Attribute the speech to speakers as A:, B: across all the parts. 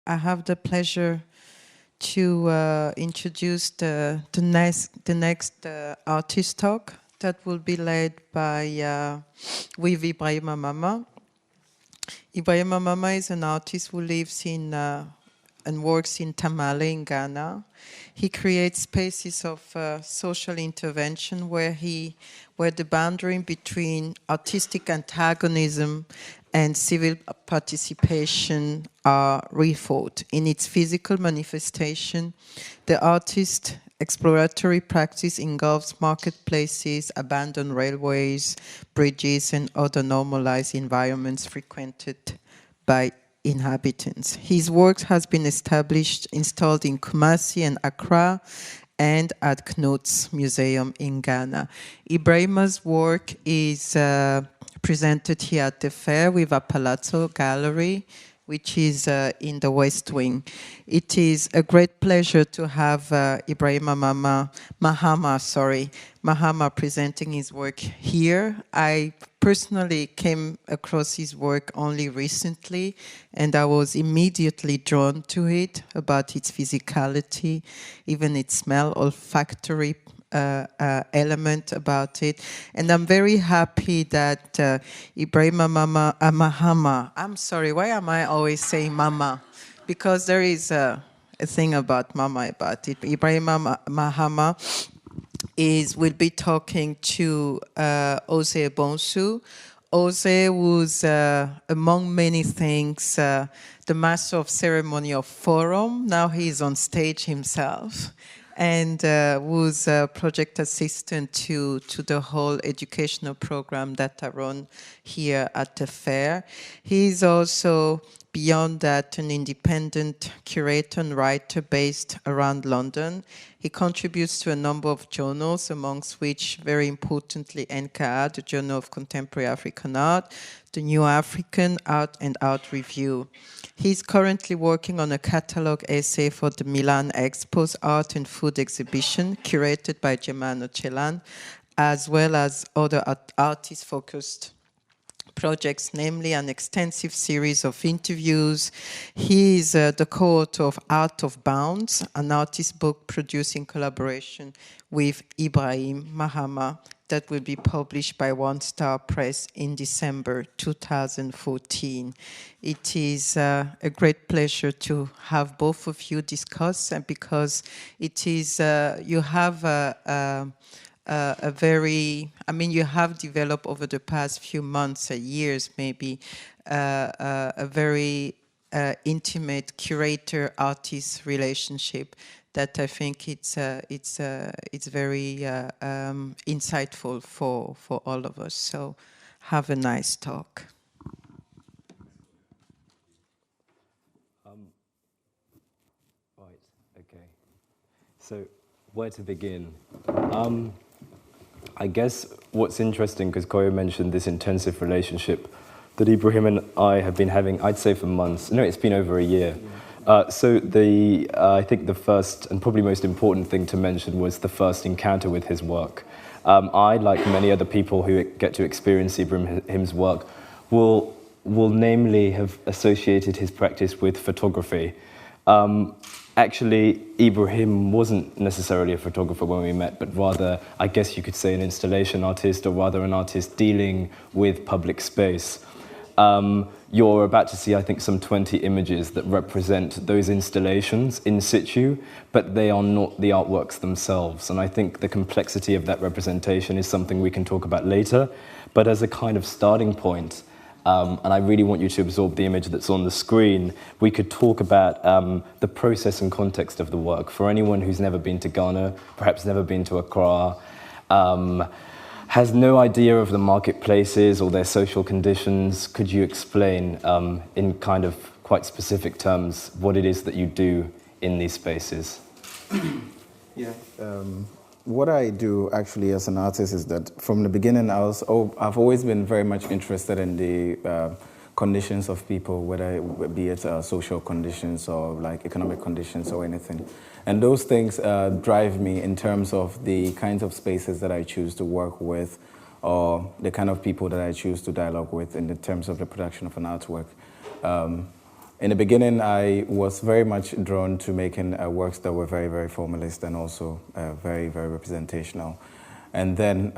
A: I have the pleasure to introduce the next artist talk that will be led by with Ibrahim Mahama. Ibrahim Mahama is an artist who lives in and works in Tamale in Ghana. He creates spaces of social intervention where the boundary between artistic antagonism and civil participation are rethought. In its physical manifestation, the artist's exploratory practice engulfs marketplaces, abandoned railways, bridges, and other normalized environments frequented by inhabitants. His work has been installed in Kumasi and Accra, and at Knut's Museum in Ghana. Ibrahima's work is presented here at the fair with a Palazzo Gallery, which is in the West Wing. It is a great pleasure to have Ibrahim Mahama presenting his work here. I personally came across his work only recently, and I was immediately drawn to it, about its physicality, even its smell, olfactory element about it. And I'm very happy that Ibrahim Mahama, I'm sorry, why am I always saying Mama? Because there is a thing about Mama about it. Ibrahim Mahama will be talking to Osei Bonsu. Osei was, among many things, the master of ceremony of Forum. Now he is on stage himself, and was a project assistant to the whole educational program that I run here at the fair. He is also, beyond that, an independent curator and writer based around London. He contributes to a number of journals, amongst which, very importantly, NKA, the Journal of Contemporary African Art, the New African Art and Art Review. He's currently working on a catalogue essay for the Milan Expo's Art and Food exhibition, curated by Germano Celan, as well as other artist-focused projects, namely an extensive series of interviews. He is the co-author of Art of Bounds, an artist book produced in collaboration with Ibrahim Mahama that will be published by One Star Press in December 2014. It is a great pleasure to have both of you discuss, and because it is, you have you have developed over the past few months, years maybe, a very intimate curator-artist relationship that I think it's very insightful for all of us. So have a nice talk.
B: Right, okay. So where to begin? I guess what's interesting, because Koyo mentioned this intensive relationship that Ibrahim and I have been having, I'd say for months. No, it's been over a year. So I think the first and probably most important thing to mention was the first encounter with his work. I, like many other people who get to experience Ibrahim's work, will namely have associated his practice with photography. Actually, Ibrahim wasn't necessarily a photographer when we met, but rather, I guess you could say, an installation artist, or rather an artist dealing with public space. You're about to see, I think, some 20 images that represent those installations in situ, but they are not the artworks themselves. And I think the complexity of that representation is something we can talk about later. But as a kind of starting point, and I really want you to absorb the image that's on the screen, we could talk about the process and context of the work. For anyone who's never been to Ghana, perhaps never been to Accra, has no idea of the marketplaces or their social conditions, could you explain in kind of quite specific terms what it is that you do in these spaces?
C: Yeah. What I do actually as an artist is that from the beginning I've always been very much interested in the conditions of people, whether be it social conditions or like economic conditions or anything. And those things drive me in terms of the kinds of spaces that I choose to work with, or the kind of people that I choose to dialogue with in the terms of the production of an artwork. in the beginning, I was very much drawn to making works that were very, very formalist and also very, very representational. And then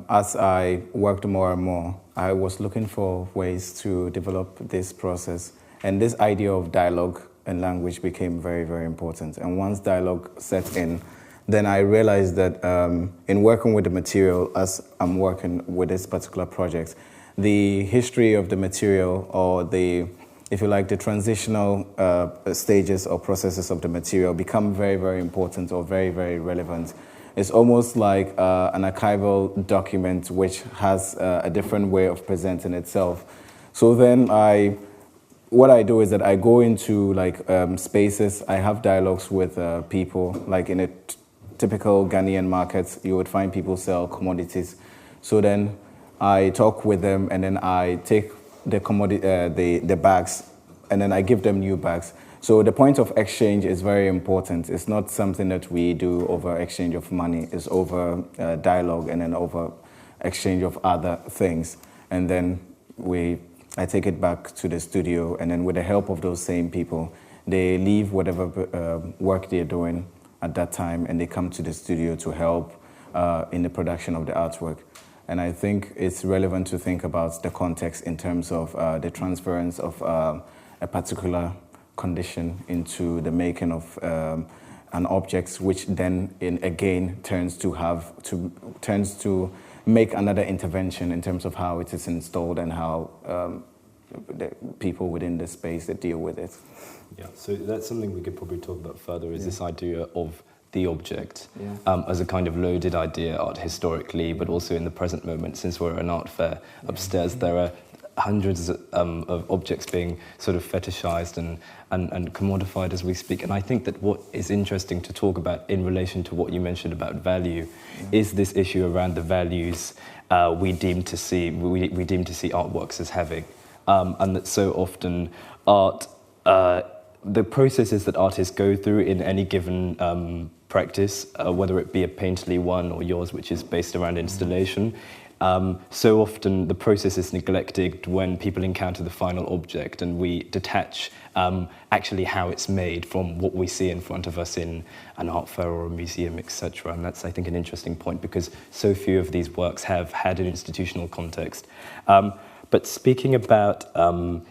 C: as I worked more and more, I was looking for ways to develop this process. And this idea of dialogue and language became very, very important. And once dialogue set in, then I realized that in working with the material, as I'm working with this particular project, the history of the material, or the, if you like, the transitional stages or processes of the material become very, very important or very, very relevant. It's almost like an archival document which has a different way of presenting itself. So then what I do is that I go into like spaces, I have dialogues with people, like in a typical Ghanaian market, you would find people sell commodities. So then I talk with them, and then I take the the bags, and then I give them new bags. So the point of exchange is very important. It's not something that we do over exchange of money. It's over dialogue, and then over exchange of other things. And then I take it back to the studio, and then with the help of those same people, they leave whatever work they're doing at that time, and they come to the studio to help in the production of the artwork. And I think it's relevant to think about the context in terms of the transference of a particular condition into the making of an object, which then again turns to make another intervention in terms of how it is installed and how the people within the space that deal with it.
B: Yeah, so that's something we could probably talk about further, is this idea of the object as a kind of loaded idea, art historically, but also in the present moment. Since we're at an art fair upstairs, there are hundreds of objects being sort of fetishized and commodified as we speak. And I think that what is interesting to talk about in relation to what you mentioned about value is this issue around the values we deem to see artworks as having, and that so often art, the processes that artists go through in any given practice, whether it be a painterly one or yours, which is based around installation, so often the process is neglected when people encounter the final object, and we detach actually how it's made from what we see in front of us in an art fair or a museum, etc. And that's, I think, an interesting point, because so few of these works have had an institutional context. But speaking about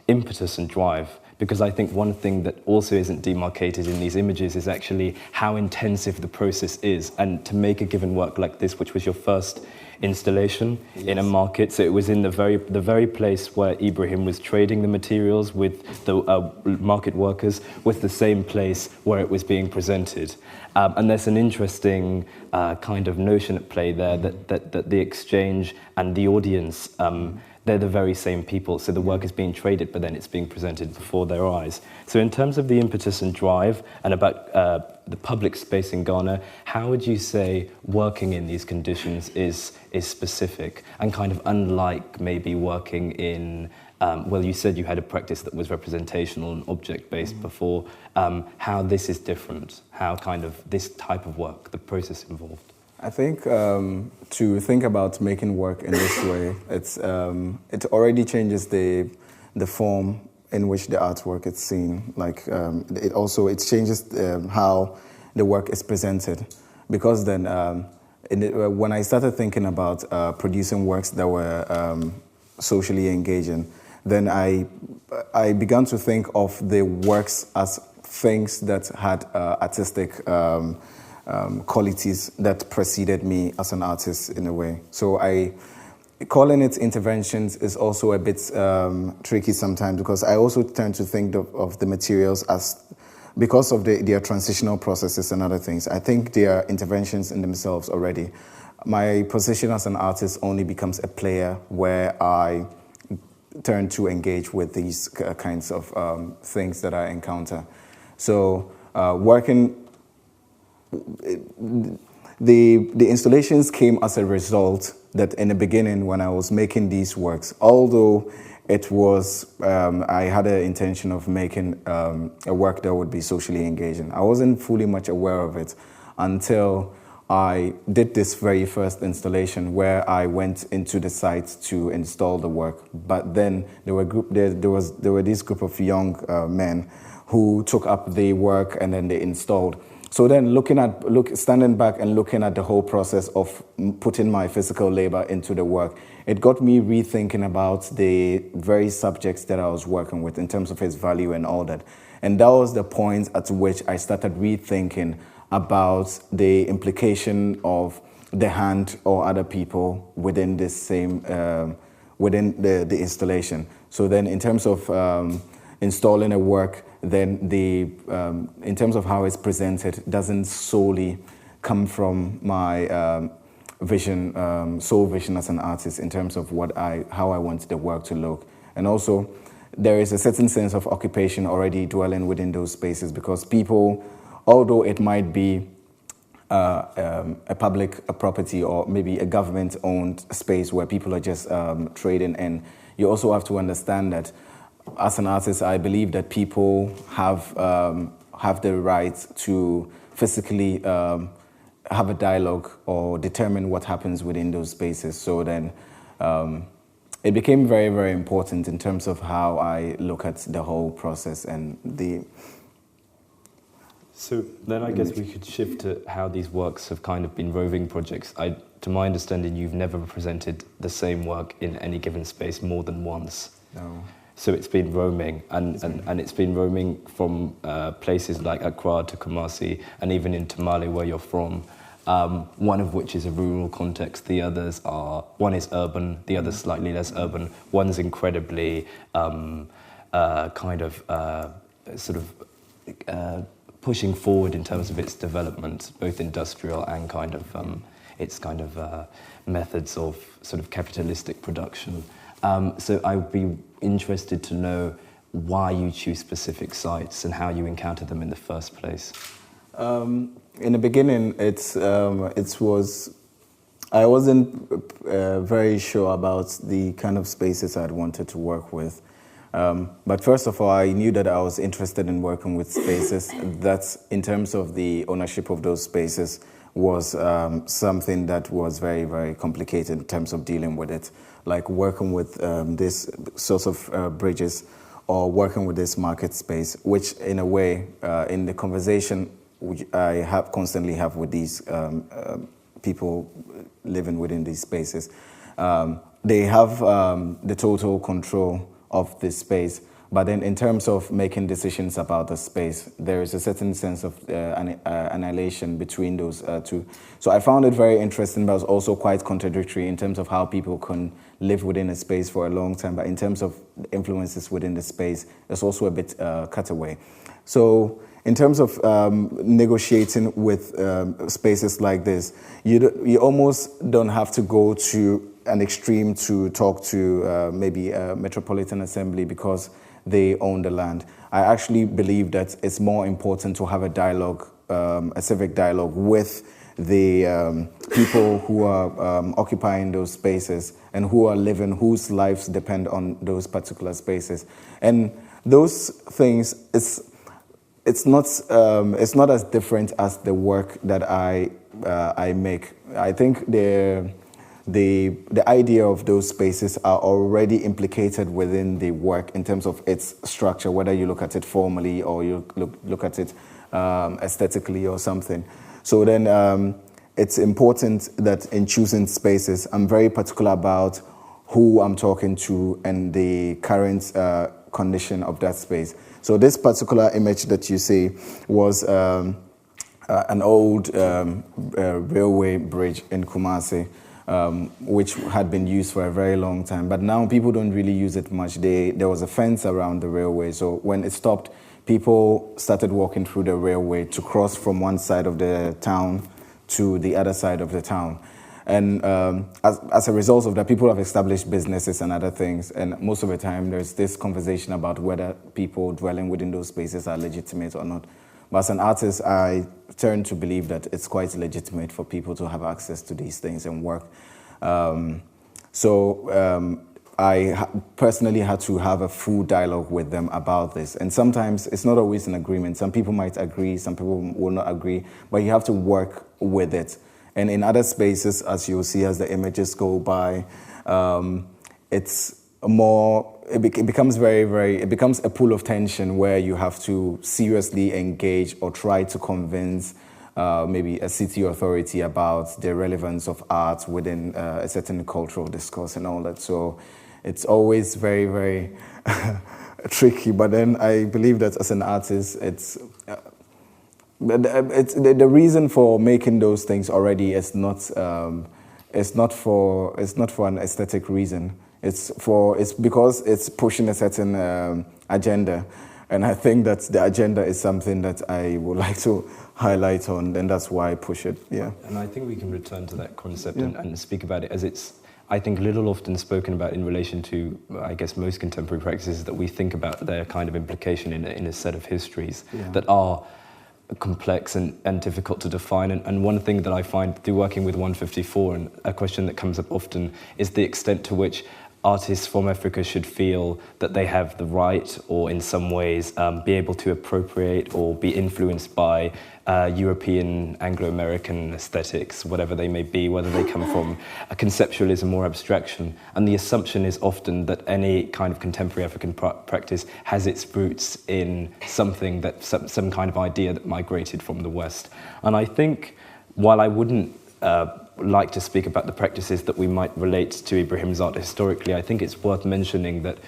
B: impetus and drive, because I think one thing that also isn't demarcated in these images is actually how intensive the process is. And to make a given work like this, which was your first installation in a market, so it was in the very place where Ibrahim was trading the materials with the market workers, was the same place where it was being presented. And there's an interesting kind of notion at play there that the exchange and the audience, they're the very same people. So the work is being traded, but then it's being presented before their eyes. So in terms of the impetus and drive, and about the public space in Ghana, how would you say working in these conditions is specific and kind of unlike maybe working in, well, you said you had a practice that was representational and object-based before, how this is different, how kind of this type of work, the process involved?
C: I think to think about making work in this way, it already changes the form in which the artwork is seen. Like it changes how the work is presented, because then when I started thinking about producing works that were socially engaging, then I began to think of the works as things that had artistic qualities that preceded me as an artist in a way. So calling it interventions is also a bit tricky sometimes, because I also tend to think of the materials as, because of their transitional processes and other things, I think they are interventions in themselves already. My position as an artist only becomes a player where I turn to engage with these kinds of things that I encounter. So the installations came as a result that in the beginning, when I was making these works, although it was, I had an intention of making a work that would be socially engaging, I wasn't fully much aware of it until I did this very first installation where I went into the site to install the work. But then there were this group of young men who took up the work and then they installed. So then standing back and looking at the whole process of putting my physical labor into the work, it got me rethinking about the very subjects that I was working with in terms of its value and all that. And that was the point at which I started rethinking about the implication of the hand or other people within this same, within the installation. So then in terms of installing a work, then in terms of how it's presented, doesn't solely come from my vision, sole vision as an artist in terms of how I want the work to look. And also, there is a certain sense of occupation already dwelling within those spaces, because people, although it might be a public property or maybe a government-owned space where people are just trading in, you also have to understand that as an artist, I believe that people have the right to physically have a dialogue or determine what happens within those spaces. So then it became very, very important in terms of how I look at the whole process and the...
B: So then I guess we could shift to how these works have kind of been roving projects. To my understanding, you've never presented the same work in any given space more than once.
C: No.
B: So it's been roaming, and it's been roaming from places like Accra to Kumasi, and even in Tamale, where you're from. One of which is a rural context. The others one is urban, the other slightly less urban. One's incredibly pushing forward in terms of its development, both industrial and its methods of sort of capitalistic production. So I would be interested to know why you choose specific sites and how you encounter them in the first place.
C: In the beginning, I wasn't very sure about the kind of spaces I'd wanted to work with. But first of all, I knew that I was interested in working with spaces that, in terms of the ownership of those spaces, was something that was very, very complicated in terms of dealing with it. Like working with this sorts of bridges or working with this market space, which in a way, in the conversation I constantly have with these people living within these spaces, they have the total control of this space. But then in terms of making decisions about the space, there is a certain sense of annihilation between those two. So I found it very interesting, but it was also quite contradictory in terms of how people can live within a space for a long time. But in terms of influences within the space, it's also a bit cutaway. So in terms of negotiating with spaces like this, you almost don't have to go to an extreme to talk to maybe a metropolitan assembly because they own the land. I actually believe that it's more important to have a dialogue, a civic dialogue with the people who are occupying those spaces and who are living, whose lives depend on those particular spaces. And those things, it's not as different as the work that I make. I think the idea of those spaces are already implicated within the work in terms of its structure, whether you look at it formally or you look at it aesthetically or something. So then it's important that in choosing spaces, I'm very particular about who I'm talking to and the current condition of that space. So this particular image that you see was an old railway bridge in Kumasi, which had been used for a very long time. But now people don't really use it much. There was a fence around the railway, so when it stopped, people started walking through the railway to cross from one side of the town to the other side of the town. And as a result of that, people have established businesses and other things. And most of the time, there's this conversation about whether people dwelling within those spaces are legitimate or not. But as an artist, I turn to believe that it's quite legitimate for people to have access to these things and work. I personally had to have a full dialogue with them about this. And sometimes it's not always an agreement. Some people might agree, some people will not agree, but you have to work with it. And in other spaces, as you'll see as the images go by, it's more, it becomes it becomes a pool of tension where you have to seriously engage or try to convince maybe a city authority about the relevance of art within a certain cultural discourse and all that. So it's always very tricky. But then I believe that as an artist, it's the reason for making those things already is not for an aesthetic reason. It's because it's pushing a certain agenda, and I think that the agenda is something that I would like to highlight on, and that's why I push it. Yeah.
B: And I think we can return to that concept and speak about it as it's, I think, little often spoken about in relation to, I guess, most contemporary practices, that we think about their kind of implication in a set of histories that are complex and difficult to define. And one thing that I find through working with 154, and a question that comes up often, is the extent to which artists from Africa should feel that they have the right, or in some ways be able to appropriate or be influenced by European, Anglo-American aesthetics, whatever they may be, whether they come from a conceptualism or abstraction. And the assumption is often that any kind of contemporary African practice has its roots in something that, some kind of idea that migrated from the West. And I think, while I wouldn't like to speak about the practices that we might relate to Ibrahim's art historically, I think it's worth mentioning that,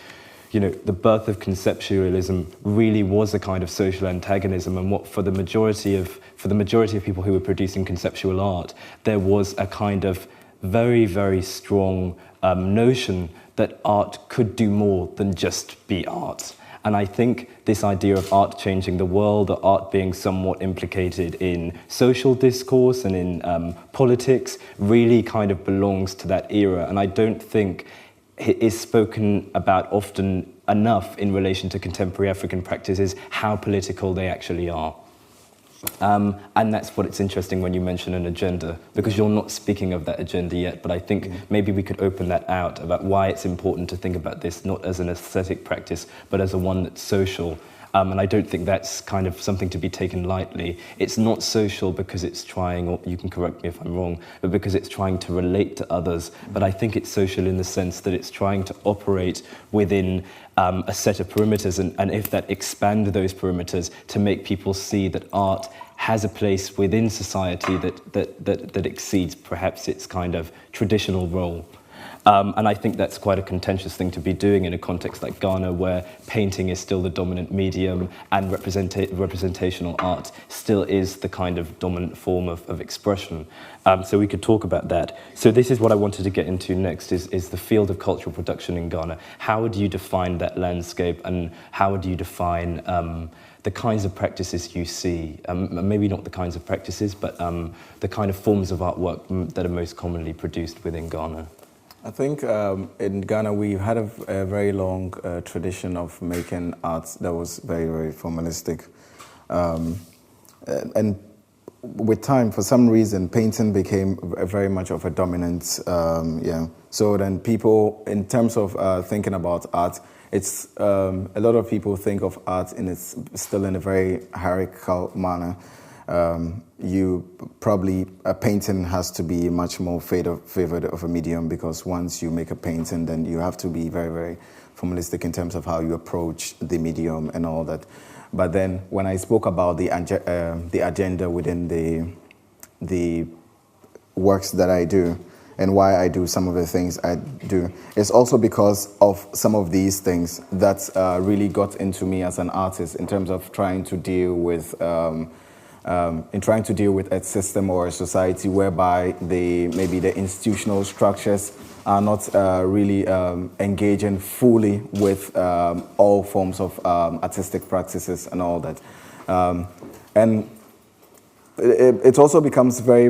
B: you know, the birth of conceptualism really was a kind of social antagonism, and what for the majority of people who were producing conceptual art, there was a kind of very strong notion that art could do more than just be art. And I think this idea of art changing the world, or art being somewhat implicated in social discourse and in politics, really kind of belongs to that era. And I don't think it is spoken about often enough in relation to contemporary African practices, how political they actually are. And that's what it's interesting when you mention an agenda, because you're not speaking of that agenda yet, but I think maybe we could open that out about why it's important to think about this not as an aesthetic practice, but as a one that's social. And I don't think that's kind of something to be taken lightly. It's not social because it's trying, or you can correct me if I'm wrong, but because it's trying to relate to others. But I think it's social in the sense that it's trying to operate within a set of perimeters, and if that expand those perimeters to make people see that art has a place within society that exceeds perhaps its kind of traditional role. And I think that's quite a contentious thing to be doing in a context like Ghana, where painting is still the dominant medium and representational art still is the kind of dominant form of expression. So we could talk about that. So this is what I wanted to get into next, is the field of cultural production in Ghana. How would you define that landscape, and how would you define the kinds of practices you see? Maybe not the kinds of practices, but the kind of forms of artwork that are most commonly produced within Ghana.
C: I think in Ghana we had a very long tradition of making art that was very formalistic, and with time, for some reason, painting became very much of a dominant. So then people, in terms of thinking about art, it's a lot of people think of art still in a very hierarchical manner. A painting has to be much more favored of a medium, because once you make a painting, then you have to be very formalistic in terms of how you approach the medium and all that. But then when I spoke about the agenda within the works that I do, and why I do some of the things I do, it's also because of some of these things that really got into me as an artist in terms of trying to deal with a system or a society whereby maybe the institutional structures are not really engaging fully with all forms of artistic practices and all that. And it also becomes very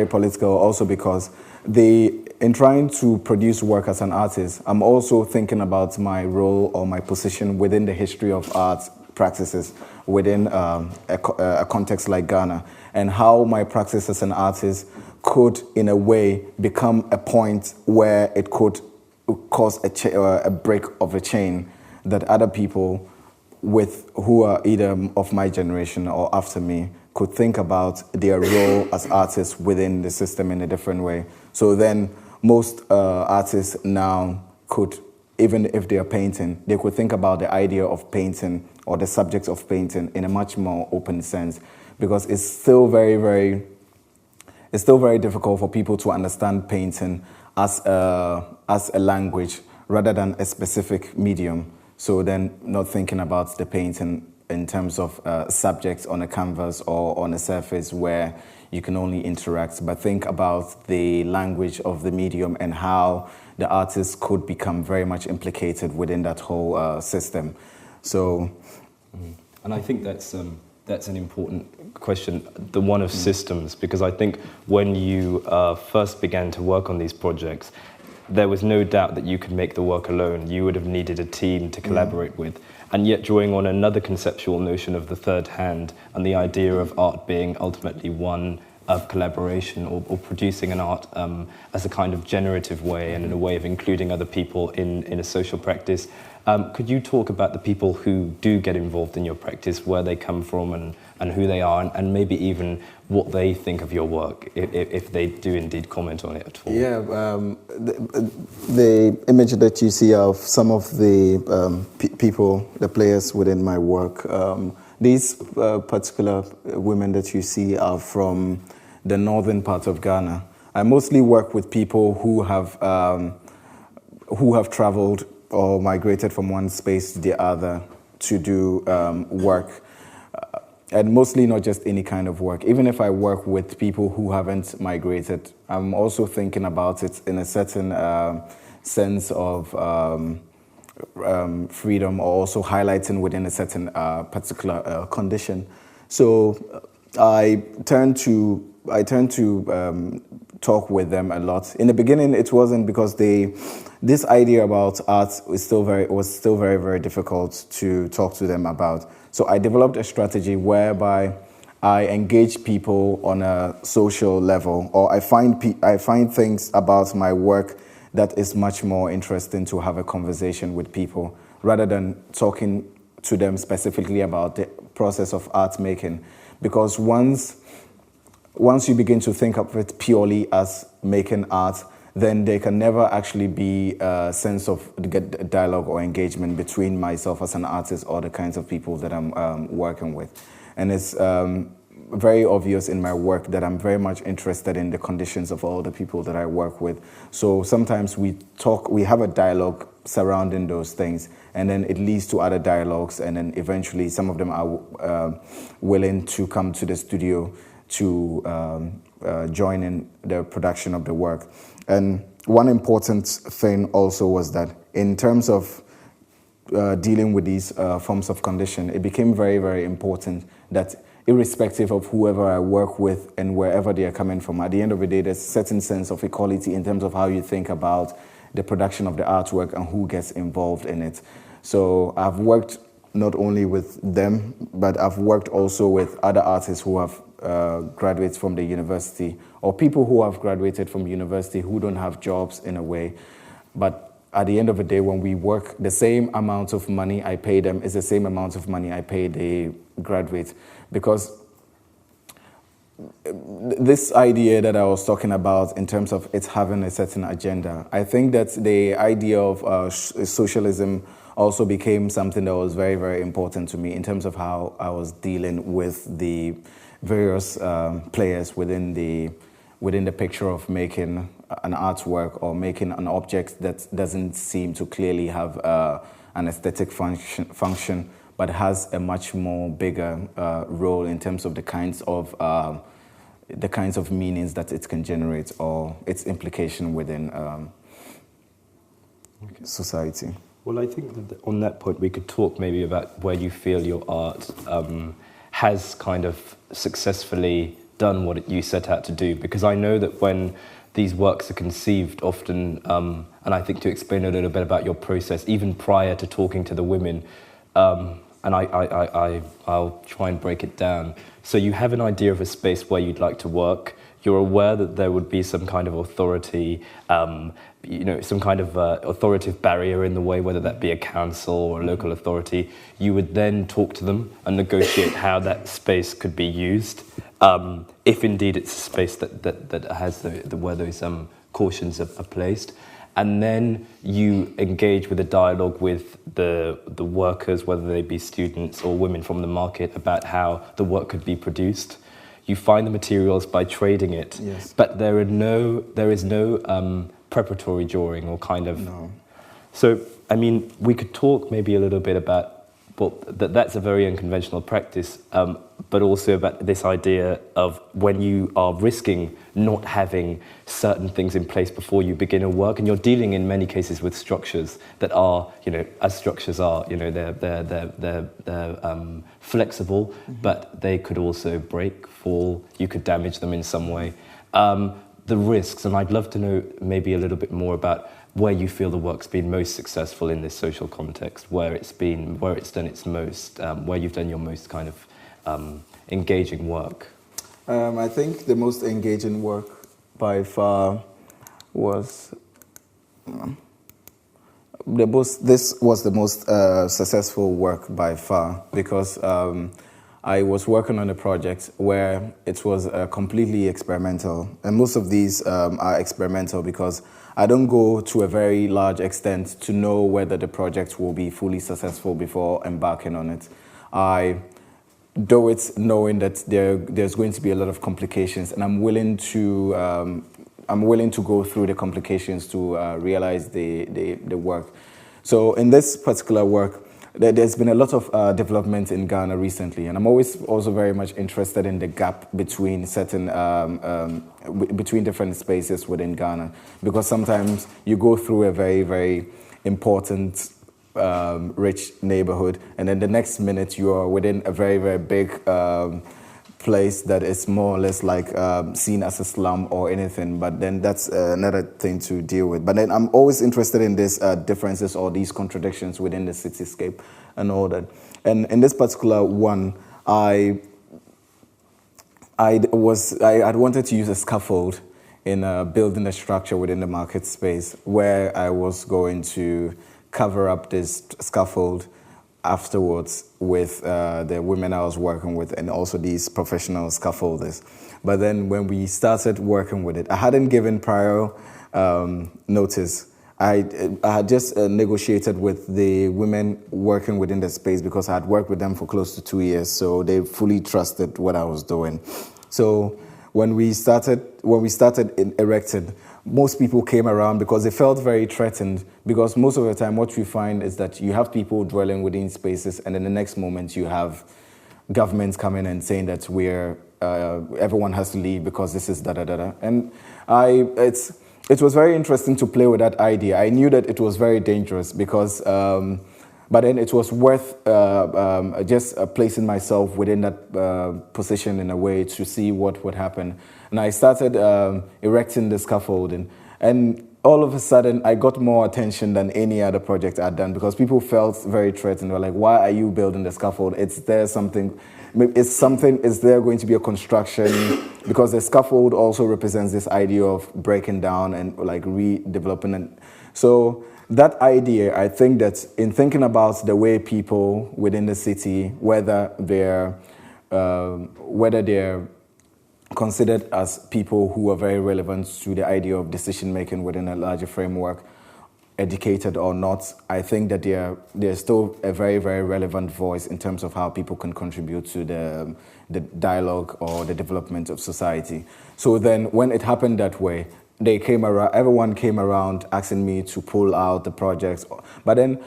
C: political, also because in trying to produce work as an artist, I'm also thinking about my role or my position within the history of art practices within a context like Ghana, and how my practice as an artist could, in a way, become a point where it could cause a break of a chain that other people who are either of my generation or after me could think about their role as artists within the system in a different way. So then most artists now could, even if they are painting, they could think about the idea of painting or the subject of painting in a much more open sense, because it's still very difficult for people to understand painting as a language rather than a specific medium. So then not thinking about the painting in terms of subjects on a canvas or on a surface where you can only interact, but think about the language of the medium and how the artist could become very much implicated within that whole system. So,
B: and I think that's an important question, the one of systems, because I think when you first began to work on these projects, there was no doubt that you could make the work alone. You would have needed a team to collaborate with. And yet drawing on another conceptual notion of the third hand and the idea of art being ultimately one of collaboration, or producing an art as a kind of generative way and in a way of including other people in a social practice. Could you talk about the people who do get involved in your practice, where they come from and who they are, and maybe even what they think of your work, if they do indeed comment on it at all?
C: Yeah, the image that you see of some of the people, the players within my work, these particular women that you see are from the northern part of Ghana. I mostly work with people who have traveled or migrated from one space to the other to do work. And mostly not just any kind of work. Even if I work with people who haven't migrated, I'm also thinking about it in a certain sense of freedom, or also highlighting within a certain particular condition. So I turn to talk with them a lot. In the beginning, it wasn't because this idea about art was still very difficult to talk to them about. So I developed a strategy whereby I engage people on a social level, or I find things about my work that is much more interesting to have a conversation with people rather than talking to them specifically about the process of art making. Because once you begin to think of it purely as making art, then there can never actually be a sense of dialogue or engagement between myself as an artist or the kinds of people that I'm working with. And it's very obvious in my work that I'm very much interested in the conditions of all the people that I work with. So sometimes we have a dialogue surrounding those things, and then it leads to other dialogues, and then eventually some of them are willing to come to the studio to join in the production of the work. And one important thing also was that in terms of dealing with these forms of condition, it became very, very important that irrespective of whoever I work with and wherever they are coming from, at the end of the day, there's a certain sense of equality in terms of how you think about the production of the artwork and who gets involved in it. So I've worked not only with them, but I've worked also with other artists who have graduates from the university, or people who have graduated from university who don't have jobs in a way. But at the end of the day, when we work, the same amount of money I pay them is the same amount of money I pay the graduate. Because this idea that I was talking about in terms of it having a certain agenda, I think that the idea of socialism also became something that was very, very important to me in terms of how I was dealing with the various players within the picture of making an artwork or making an object that doesn't seem to clearly have an aesthetic function, but has a much more bigger role in terms of the kinds of meanings that it can generate or its implication within society.
B: Well, I think that on that point we could talk maybe about where you feel your art has kind of successfully done what you set out to do, because I know that when these works are conceived often, and I think to explain a little bit about your process, even prior to talking to the women, and I'll try and break it down. So you have an idea of a space where you'd like to work, you're aware that there would be some kind of authority, some kind of authoritative barrier in the way, whether that be a council or a local authority. You would then talk to them and negotiate how that space could be used, if indeed it's a space that has where those cautions are placed. And then you engage with a dialogue with the workers, whether they be students or women from the market, about how the work could be produced. You find the materials by trading it,
C: yes.
B: But there is no preparatory drawing or kind of.
C: No.
B: So, I mean, we could talk maybe a little bit about, well, that's a very unconventional practice, but also about this idea of when you are risking not having certain things in place before you begin a work, and you're dealing in many cases with structures that are, as structures are, they're flexible, but they could also break, fall, you could damage them in some way. The risks, and I'd love to know maybe a little bit more about where you feel the work's been most successful in this social context, where it's done its most, where you've done your most kind of engaging work.
C: I think the most engaging work by far was this was the most successful work by far, because I was working on a project where it was completely experimental, and most of these are experimental because I don't go to a very large extent to know whether the project will be fully successful before embarking on it. I do it knowing that there's going to be a lot of complications, and I'm willing to go through the complications to realize the work. So in this particular work, there's been a lot of development in Ghana recently, and I'm always also very much interested in the gap between certain between different spaces within Ghana, because sometimes you go through a very, very important rich neighborhood, and then the next minute you are within a very, very big place that is more or less like seen as a slum or anything, but then that's another thing to deal with. But then I'm always interested in these differences or these contradictions within the cityscape and all that. And in this particular one, I had wanted to use a scaffold in building a structure within the market space where I was going to cover up this scaffold afterwards with the women I was working with and also these professional scaffolders. But then when we started working with it, I hadn't given prior notice. I had just negotiated with the women working within the space because I had worked with them for close to 2 years, so they fully trusted what I was doing. So when we started erecting, most people came around because they felt very threatened, because most of the time what we find is that you have people dwelling within spaces, and in the next moment you have governments coming and saying that everyone has to leave because this is da-da-da-da. And it was very interesting to play with that idea. I knew that it was very dangerous because, but then it was worth just placing myself within that position in a way to see what would happen. And I started erecting the scaffolding, and all of a sudden I got more attention than any other project I'd done, because people felt very threatened. They were like, why are you building the scaffold? Is there going to be a construction? Because the scaffold also represents this idea of breaking down and like redeveloping. And so that idea, I think that in thinking about the way people within the city, whether they're considered as people who are very relevant to the idea of decision-making within a larger framework, educated or not, I think that they're still a very, very relevant voice in terms of how people can contribute to the dialogue or the development of society. So then when it happened that way, everyone came around asking me to pull out the projects. But then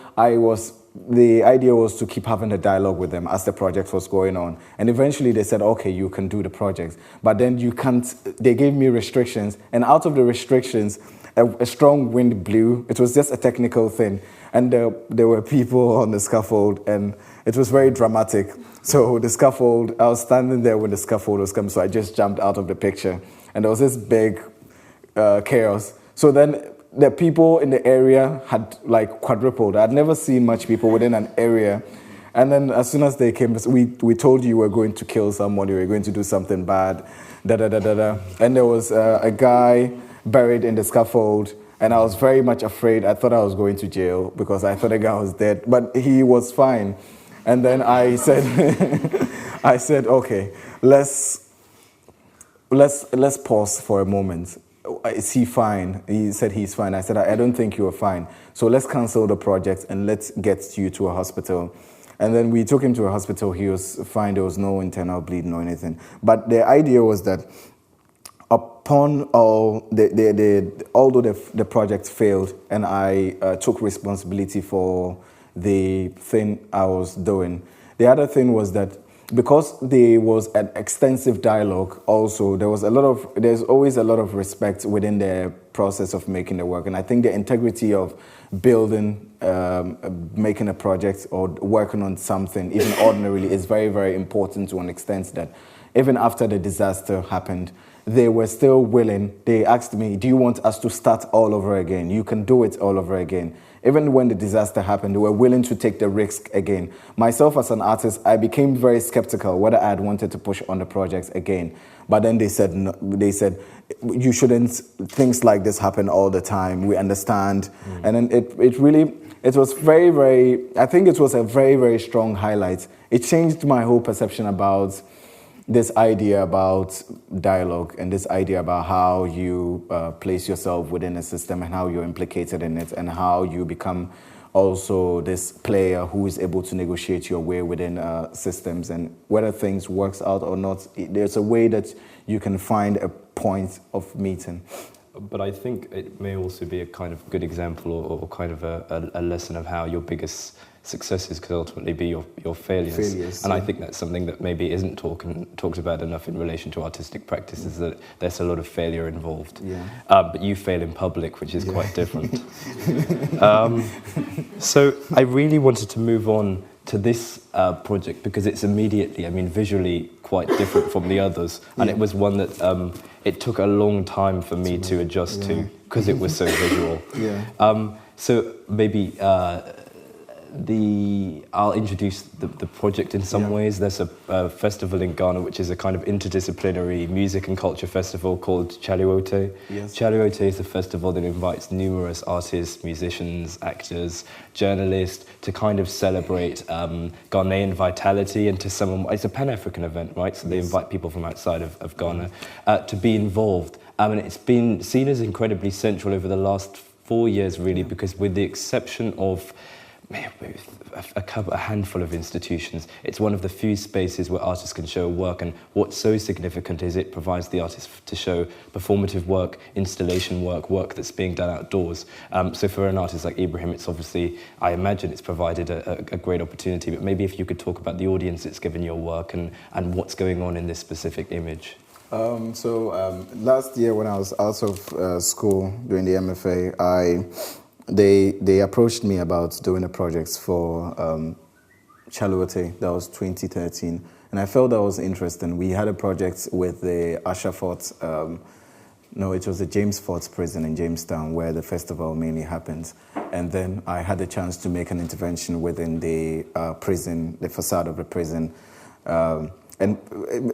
C: the idea was to keep having a dialogue with them as the project was going on. And eventually they said, okay, you can do the project. But then you can't, they gave me restrictions. And out of the restrictions, a strong wind blew. It was just a technical thing. And there were people on the scaffold, and it was very dramatic. So the scaffold, I was standing there when the scaffold was coming, so I just jumped out of the picture. And there was this big chaos. So then the people in the area had like quadrupled. I'd never seen much people within an area. And then as soon as they came, we told you were going to kill someone, you were going to do something bad, da da da da da. And there was a guy buried in the scaffold, and I was very much afraid. I thought I was going to jail because I thought the guy was dead, but he was fine. And then I said, I said, okay, let's pause for a moment. Is he fine? He said he's fine. I said, I don't think you're fine. So let's cancel the project and let's get you to a hospital. And then we took him to a hospital. He was fine. There was no internal bleeding or anything. But the idea was that upon all, although the project failed and I took responsibility for the thing I was doing, the other thing was that because there was an extensive dialogue also, there's always a lot of respect within the process of making the work. And I think the integrity of building, making a project or working on something, even ordinarily, is very, very important to an extent that even after the disaster happened, they were still willing. They asked me, do you want us to start all over again? You can do it all over again. Even when the disaster happened, they were willing to take the risk again. Myself as an artist, I became very skeptical whether I had wanted to push on the projects again. But then they said, no, you shouldn't, things like this happen all the time. We understand. And then it was very, very, I think it was a very, very strong highlight. It changed my whole perception about this idea about dialogue and this idea about how you place yourself within a system and how you're implicated in it and how you become also this player who is able to negotiate your way within systems, and whether things works out or not, there's a way that you can find a point of meeting.
B: But I think it may also be a kind of good example or kind of a lesson of how your biggest successes could ultimately be your failures. And I think that's something that maybe isn't talked about enough in relation to artistic practices, that there's a lot of failure involved. But you fail in public, which is quite different. So I really wanted to move on to this project because it's immediately, I mean, visually quite different from the others. And it was one that it took a long time for me to adjust to because it was so visual. So maybe I'll introduce the project in some ways. There's a festival in Ghana which is a kind of interdisciplinary music and culture festival called Chaliwote. Chaliwote is a festival that invites numerous artists, musicians, actors, journalists to kind of celebrate Ghanaian vitality and to it's a Pan-African event, right? So they invite people from outside of Ghana to be involved. And it's been seen as incredibly central over the last 4 years, really, because with the exception of a handful of institutions, it's one of the few spaces where artists can show work, and what's so significant is it provides the artists to show performative work, installation work that's being done outdoors. So for an artist like Ibrahim, it's obviously, I imagine it's provided a great opportunity, but maybe if you could talk about the audience it's given your work and what's going on in this specific image.
C: Last year when I was out of school doing the MFA, They approached me about doing a project for Chaliwote. That was 2013, and I felt that was interesting. We had a project with the Asherfort, it was the James Fort prison in Jamestown, where the festival mainly happens. And then I had the chance to make an intervention within the prison, the facade of the prison. And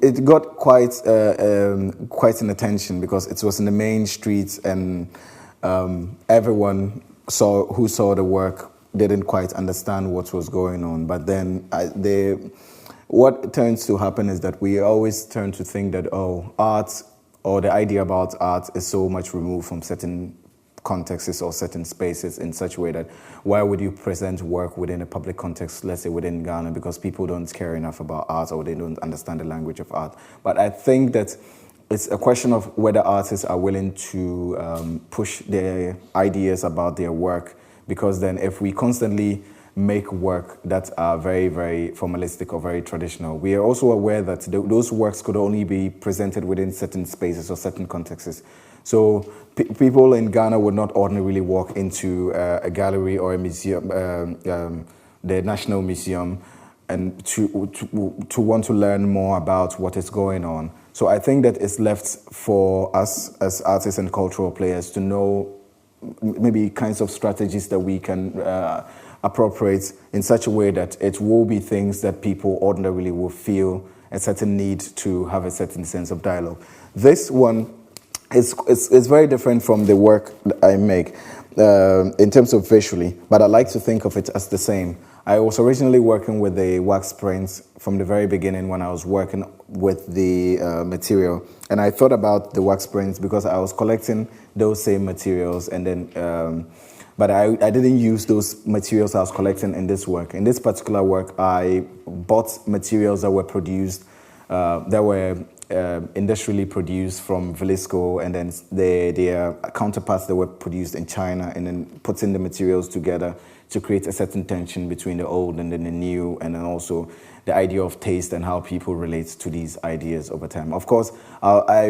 C: it got quite an attention because it was in the main streets, and everyone who saw the work didn't quite understand what was going on. But then what tends to happen is that we always turn to think that, art or the idea about art is so much removed from certain contexts or certain spaces in such a way that why would you present work within a public context, let's say within Ghana, because people don't care enough about art or they don't understand the language of art. But I think that it's a question of whether artists are willing to push their ideas about their work, because then if we constantly make work that are very, very formalistic or very traditional, we are also aware that those works could only be presented within certain spaces or certain contexts. So people in Ghana would not ordinarily walk into a gallery or a museum, the National Museum, and to want to learn more about what is going on. So I think that it's left for us as artists and cultural players to know maybe kinds of strategies that we can appropriate in such a way that it will be things that people ordinarily will feel a certain need to have a certain sense of dialogue. This one is very different from the work that I make in terms of visually, but I like to think of it as the same. I was originally working with the wax prints from the very beginning when I was working with the material. And I thought about the wax prints because I was collecting those same materials, and then, but I didn't use those materials I was collecting in this work. In this particular work, I bought materials that were produced, that were industrially produced from Velisco, and then their counterparts that were produced in China, and then putting the materials together to create a certain tension between the old and then the new, and then also the idea of taste and how people relate to these ideas over time. Of course, I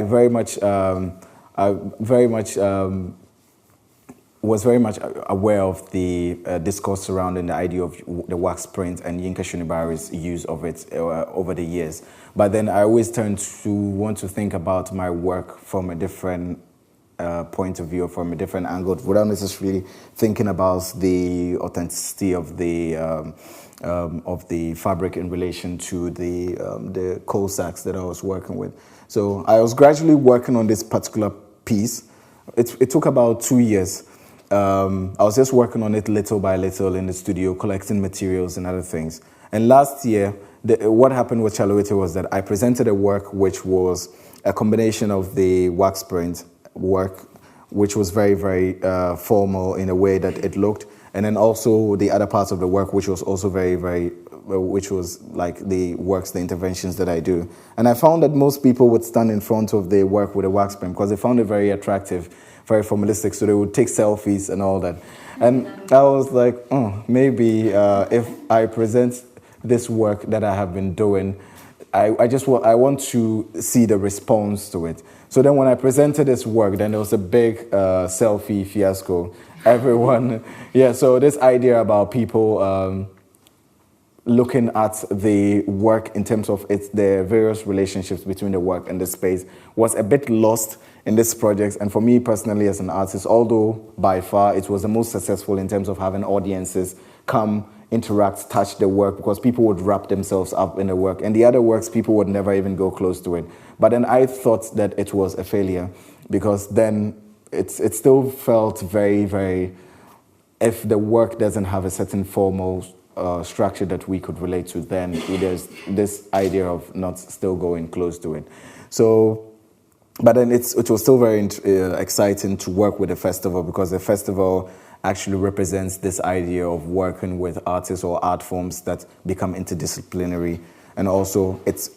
C: was very much aware of the discourse surrounding the idea of the wax print and Yinka Shunibari's use of it over the years. But then I always turned to want to think about my work from a different point of view, from a different angle, without necessarily thinking about the authenticity of the fabric in relation to the coal sacks that I was working with. So I was gradually working on this particular piece. It took about 2 years. I was just working on it little by little in the studio, collecting materials and other things. And last year, what happened with Chaluete was that I presented a work which was a combination of the wax print work, which was very, very formal in a way that it looked, and then also the other parts of the work, which was also very, very, which was like the works, the interventions that I do. And I found that most people would stand in front of the work with a wax print because they found it very attractive, very formalistic, so they would take selfies and all that. And I was like, maybe if I present this work that I have been doing, I want to see the response to it. So then when I presented this work, then there was a big selfie fiasco. Everyone, so this idea about people looking at the work in terms of the various relationships between the work and the space was a bit lost in this project. And for me personally as an artist, although by far it was the most successful in terms of having audiences come, interact, touch the work, because people would wrap themselves up in the work. And the other works, people would never even go close to it. But then I thought that it was a failure, because then it still felt very, very, if the work doesn't have a certain formal structure that we could relate to, then there's this idea of not still going close to it. So, but then it was still very exciting to work with the festival, because the festival actually represents this idea of working with artists or art forms that become interdisciplinary, and also it's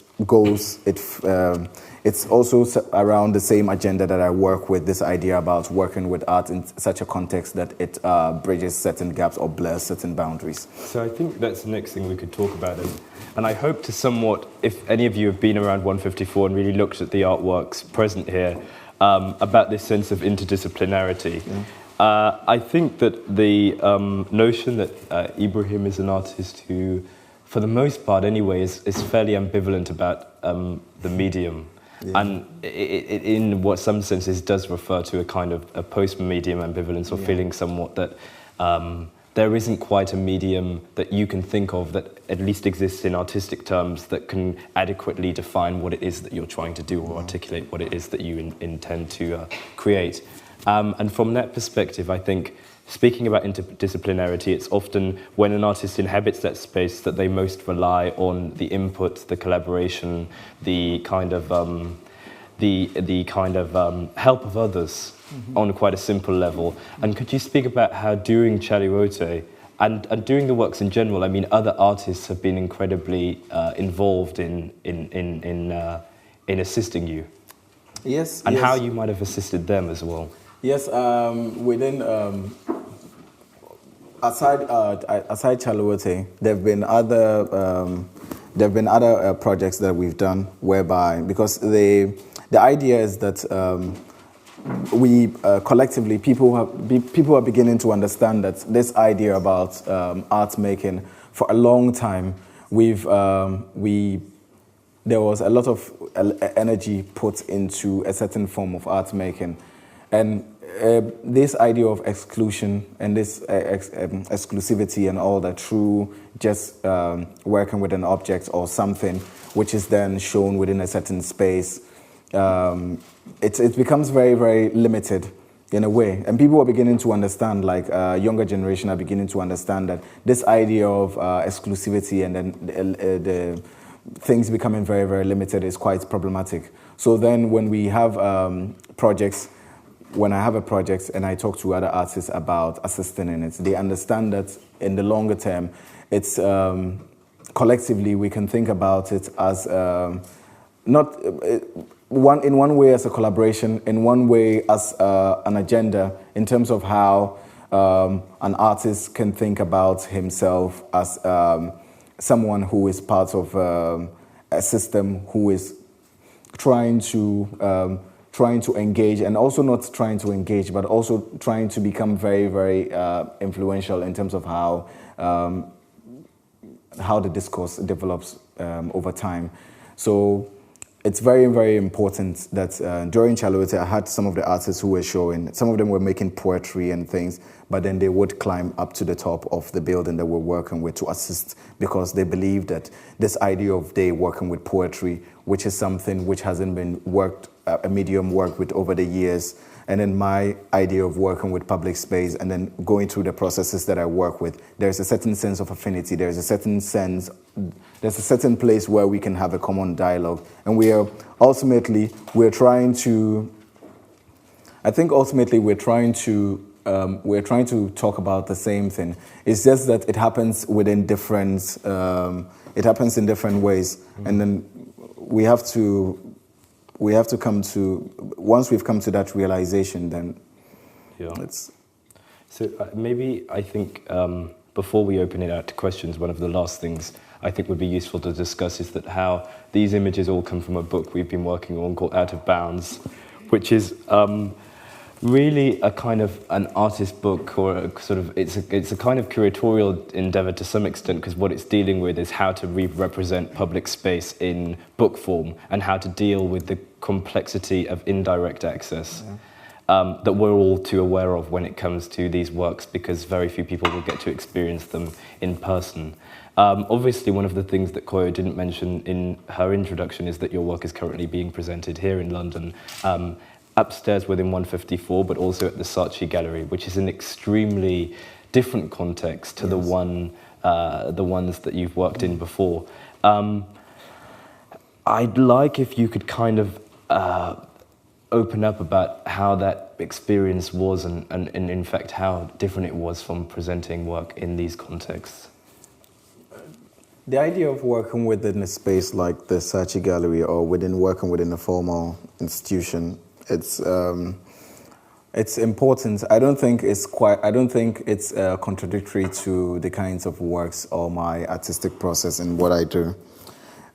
C: also around the same agenda that I work with, this idea about working with art in such a context that it bridges certain gaps or blurs certain boundaries.
B: So I think that's the next thing we could talk about. And I hope to somewhat, if any of you have been around 154 and really looked at the artworks present here, about this sense of interdisciplinarity. Yeah. I think that the notion that Ibrahim is an artist who, for the most part anyway, is fairly ambivalent about the medium. Yeah. And in what some senses does refer to a kind of a post-medium ambivalence, or feeling somewhat that there isn't quite a medium that you can think of that at least exists in artistic terms that can adequately define what it is that you're trying to do, or articulate what it is that you intend to create. And from that perspective, I think, speaking about interdisciplinarity, it's often when an artist inhabits that space that they most rely on the input, the collaboration, the kind of help of others on quite a simple level. And could you speak about how doing Chaliwote and doing the works in general, I mean, other artists have been incredibly involved in assisting you?
C: Yes.
B: And how you might have assisted them as well.
C: Yes, within aside Chaliwote, there've been other projects that we've done whereby, because the idea is that we collectively people are beginning to understand that this idea about art making, for a long time there was a lot of energy put into a certain form of art making. And this idea of exclusion and this exclusivity and all that through just working with an object or something which is then shown within a certain space, it becomes very, very limited in a way. And people are beginning to understand, like younger generation are beginning to understand that this idea of exclusivity and then the things becoming very, very limited is quite problematic. So then when we have projects, when I have a project and I talk to other artists about assisting in it, they understand that in the longer term, it's collectively we can think about it as not in one way as a collaboration, in one way as an agenda in terms of how an artist can think about himself as someone who is part of a system who is trying to engage, and also not trying to engage, but also trying to become very, very influential in terms of how the discourse develops over time. So it's very, very important that during Chalote, I had some of the artists who were showing, some of them were making poetry and things, but then they would climb up to the top of the building that we're working with to assist, because they believe that this idea of they working with poetry, which is something which hasn't been a medium worked with over the years, and then my idea of working with public space and then going through the processes that I work with, there's a certain sense of affinity, there's a certain place where we can have a common dialogue. And we're trying to talk about the same thing. It's just that it happens within different, it happens in different ways. Mm-hmm. And then we have to come to, once we've come to that realization, then it's...
B: So maybe I think before we open it out to questions, one of the last things I think would be useful to discuss is that how these images all come from a book we've been working on called Out of Bounds, which is really a kind of an artist book, or a sort of it's a kind of curatorial endeavor to some extent, because what it's dealing with is how to represent public space in book form and how to deal with the complexity of indirect access that we're all too aware of when it comes to these works, because very few people will get to experience them in person. Obviously, one of the things that Koyo didn't mention in her introduction is that your work is currently being presented here in London, upstairs within 154, but also at the Saatchi Gallery, which is an extremely different context to the ones that you've worked in before. I'd like if you could kind of open up about how that experience was and in fact how different it was from presenting work in these contexts.
C: The idea of working within a space like the Saatchi Gallery, or working within a formal institution, it's important. I don't think it's contradictory to the kinds of works or my artistic process and what I do.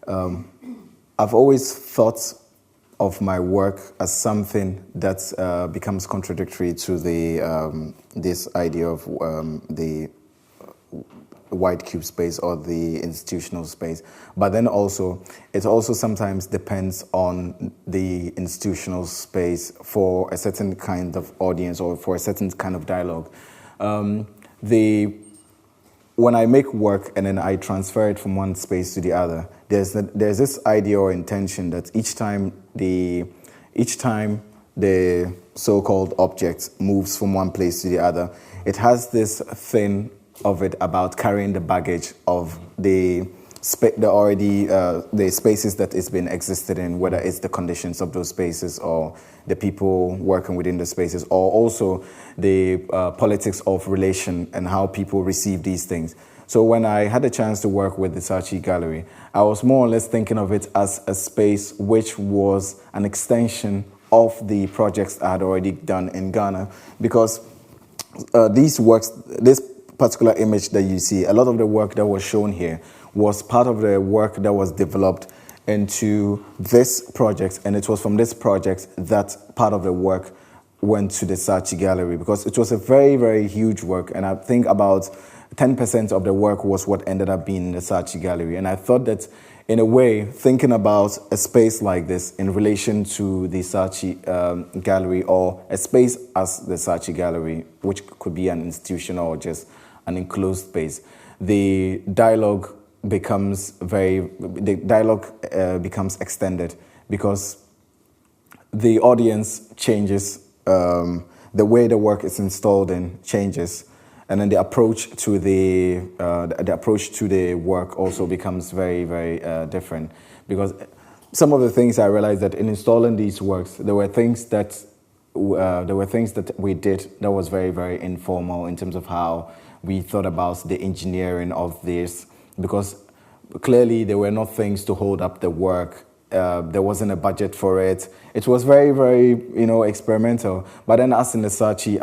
C: I've always thought of my work as something that becomes contradictory to this idea of the white cube space or the institutional space. But then also, it also sometimes depends on the institutional space for a certain kind of audience or for a certain kind of dialogue. When I make work and then I transfer it from one space to the other, there's this idea or intention that each time the so-called object moves from one place to the other, it has this thing of it about carrying the baggage of the spaces that it's been existed in, whether it's the conditions of those spaces or the people working within the spaces, or also the politics of relation and how people receive these things. So when I had a chance to work with the Saatchi Gallery, I was more or less thinking of it as a space which was an extension of the projects I had already done in Ghana, because these works, this particular image that you see, a lot of the work that was shown here was part of the work that was developed into this project, and it was from this project that part of the work went to the Saatchi Gallery, because it was a very, very huge work, and I think about 10% of the work was what ended up being in the Saatchi Gallery. And I thought that in a way, thinking about a space like this in relation to the Saatchi Gallery, or a space as the Saatchi Gallery, which could be an institution or just an enclosed space, the dialogue becomes extended, because the audience changes, the way the work is installed in changes, and then the approach to the work also becomes very, very different. Because some of the things I realized that in installing these works, there were things that we did that was very, very informal in terms of how we thought about the engineering of this, because clearly there were not things to hold up the work. There wasn't a budget for it. It was very, very, experimental. But then as in the Saatchi,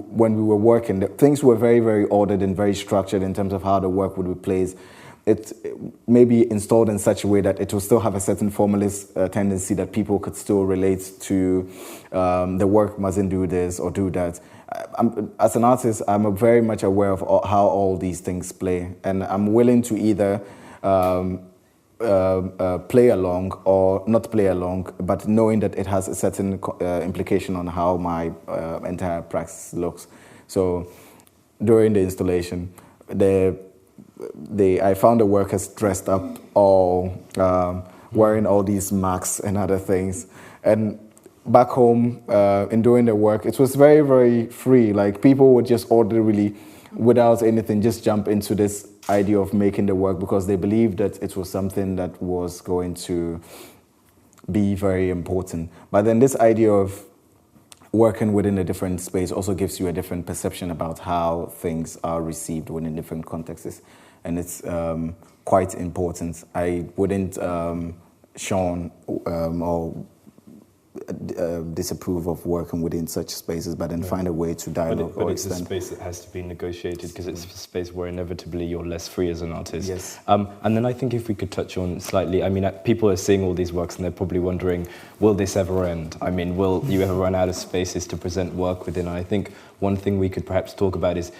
C: when we were working, things were very, very ordered and very structured in terms of how the work would be placed. It may be installed in such a way that it will still have a certain formalist tendency that people could still relate to. The work mustn't do this or do that. As an artist, I'm very much aware of how all these things play, and I'm willing to either play along or not play along, but knowing that it has a certain implication on how my entire practice looks. So during the installation, I found the workers dressed up, all wearing all these masks and other things. And back home, in doing the work, it was very, very free. Like, people would just orderly, without anything, just jump into this idea of making the work, because they believed that it was something that was going to be very important. But then this idea of working within a different space also gives you a different perception about how things are received within different contexts. And it's quite important. I wouldn't shun or disapprove of working within such spaces, but then find a way to dialogue.
B: But it's a space that has to be negotiated, because it's a space where inevitably you're less free as an artist.
C: Yes.
B: And then I think if we could touch on slightly, I mean, people are seeing all these works and they're probably wondering, will this ever end? I mean, will you ever run out of spaces to present work within? And I think one thing we could perhaps talk about is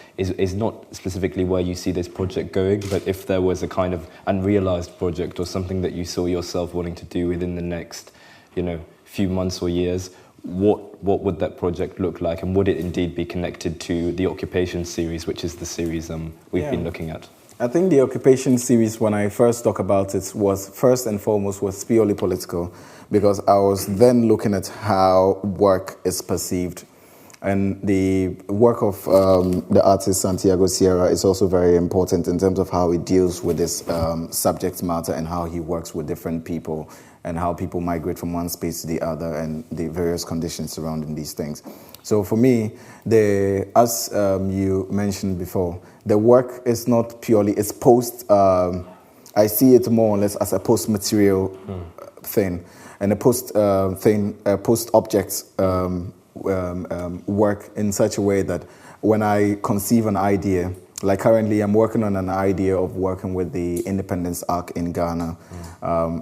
B: not specifically where you see this project going, but if there was a kind of unrealized project or something that you saw yourself wanting to do within the next, few months or years, what would that project look like, and would it indeed be connected to the Occupation series, which is the series we've been looking at?
C: I think the Occupation series, when I first talk about it, was first and foremost was purely political, because I was then looking at how work is perceived. And the work of the artist Santiago Sierra is also very important in terms of how he deals with this subject matter, and how he works with different people, and how people migrate from one space to the other, and the various conditions surrounding these things. So for me, as you mentioned before, the work is not purely, it's post, I see it more or less as a post-material thing, and a post-object work in such a way that when I conceive an idea, like currently I'm working on an idea of working with the Independence Arc in Ghana,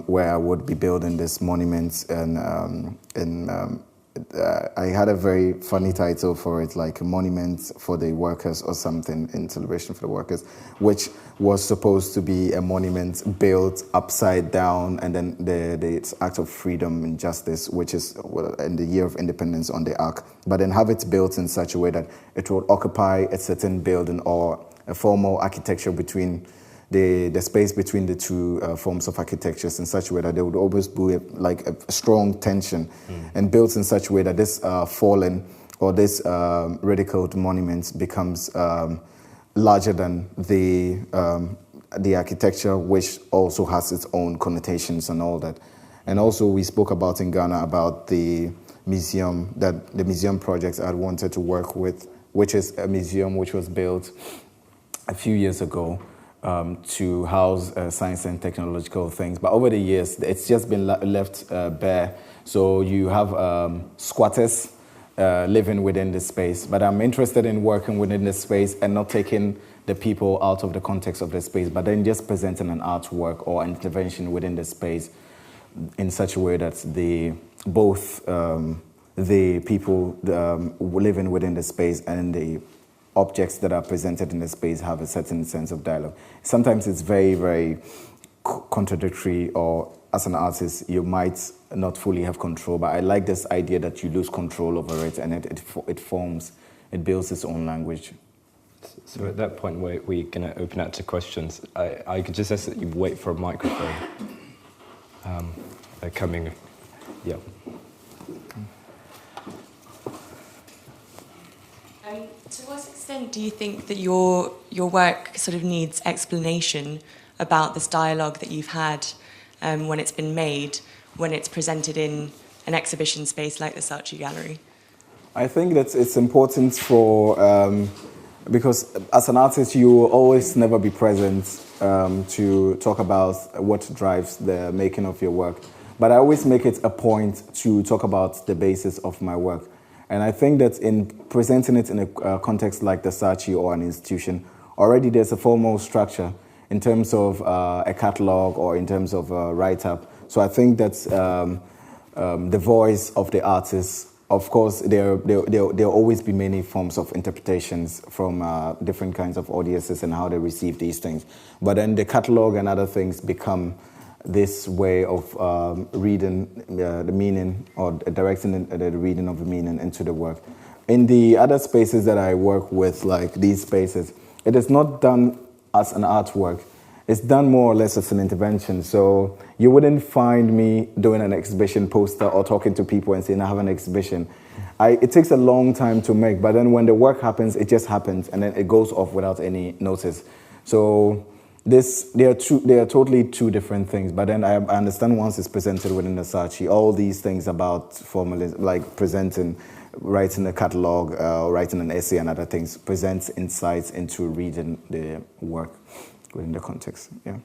C: where I would be building this monument, and I had a very funny title for it, like a monument for the workers or something, in celebration for the workers, which was supposed to be a monument built upside down, and then the act of freedom and justice, which is in the year of independence on the arc, but then have it built in such a way that it will occupy a certain building or a formal architecture between the space between the two forms of architectures, in such a way that there would always be a strong tension, and built in such a way that this fallen or this ridiculed monument becomes larger than the architecture, which also has its own connotations and all that. And also we spoke about in Ghana about the museum projects I wanted to work with, which is a museum which was built a few years ago to house science and technological things. But over the years, it's just been left bare. So you have squatters living within this space. But I'm interested in working within this space and not taking the people out of the context of the space, but then just presenting an artwork or an intervention within the space in such a way that both the people living within the space and the objects that are presented in the space have a certain sense of dialogue. Sometimes it's very, very contradictory, or as an artist, you might not fully have control. But I like this idea that you lose control over it, and it forms, it builds its own language.
B: So at that point, we're going to open out to questions. I could just ask that you wait for a microphone. They're coming. Yeah.
D: To what extent do you think that your work sort of needs explanation about this dialogue that you've had when it's been made, when it's presented in an exhibition space like the Saatchi Gallery?
C: I think that it's important for, because as an artist, you will always never be present to talk about what drives the making of your work. But I always make it a point to talk about the basis of my work. And I think that in presenting it in a context like the Saatchi or an institution, already there's a formal structure in terms of a catalog or in terms of a write-up. So I think that the voice of the artist, of course, there'll always be many forms of interpretations from different kinds of audiences and how they receive these things. But then the catalog and other things become this way of reading the meaning, or directing the reading of the meaning into the work. In the other spaces that I work with, like these spaces, it is not done as an artwork. It's done more or less as an intervention. So you wouldn't find me doing an exhibition poster or talking to people and saying, I have an exhibition. It takes a long time to make, but then when the work happens, it just happens, and then it goes off without any notice. So they are totally two different things. But then I understand once it's presented within the Saatchi, all these things about formalism, like presenting, writing a catalog, writing an essay and other things, presents insights into reading the work within the context. Yeah.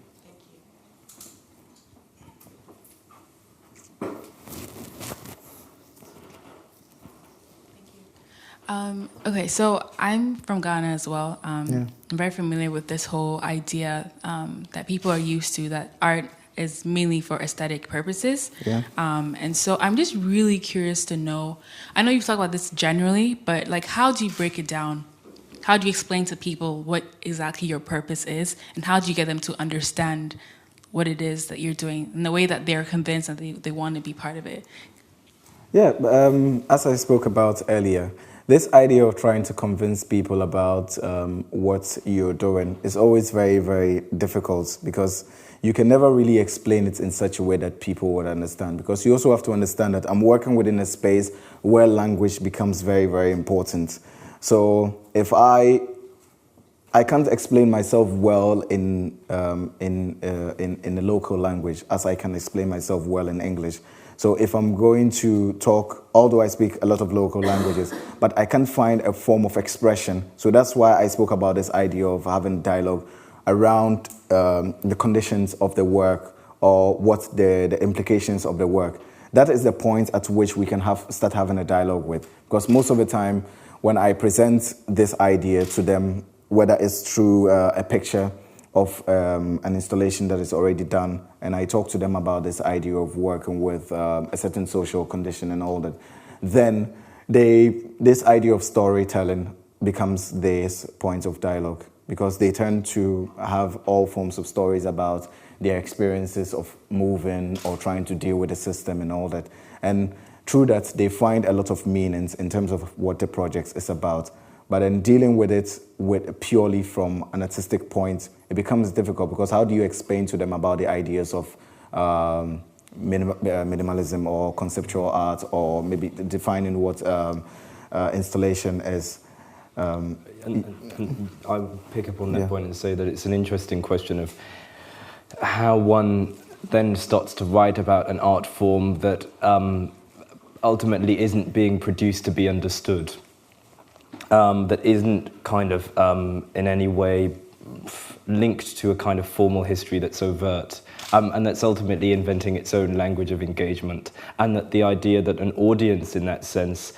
E: Okay, so I'm from Ghana as well. I'm very familiar with this whole idea that people are used to, that art is mainly for aesthetic purposes.
C: Yeah.
E: And so I'm just really curious to know, I know you've talked about this generally, but like, how do you break it down? How do you explain to people what exactly your purpose is, and how do you get them to understand what it is that you're doing in the way that they're convinced that they want to be part of it?
C: Yeah, as I spoke about earlier, this idea of trying to convince people about what you're doing is always very, very difficult, because you can never really explain it in such a way that people would understand. Because you also have to understand that I'm working within a space where language becomes very, very important. So if I can't explain myself well in the local language as I can explain myself well in English. So if I'm going to talk, although I speak a lot of local languages, but I can't find a form of expression. So that's why I spoke about this idea of having dialogue around the conditions of the work, or what the implications of the work. That is the point at which we can start having a dialogue with. Because most of the time, when I present this idea to them, whether it's through a picture of an installation that is already done, and I talk to them about this idea of working with a certain social condition and all that, then this idea of storytelling becomes this point of dialogue, because they tend to have all forms of stories about their experiences of moving or trying to deal with the system and all that. And through that, they find a lot of meanings in terms of what the project is about. But then dealing with it purely from an artistic point, it becomes difficult, because how do you explain to them about the ideas of minimalism or conceptual art, or maybe defining what installation is?
B: And I'll pick up on that point and say that it's an interesting question of how one then starts to write about an art form that ultimately isn't being produced to be understood. That isn't kind of in any way linked to a kind of formal history that's overt, and that's ultimately inventing its own language of engagement. And that the idea that an audience in that sense,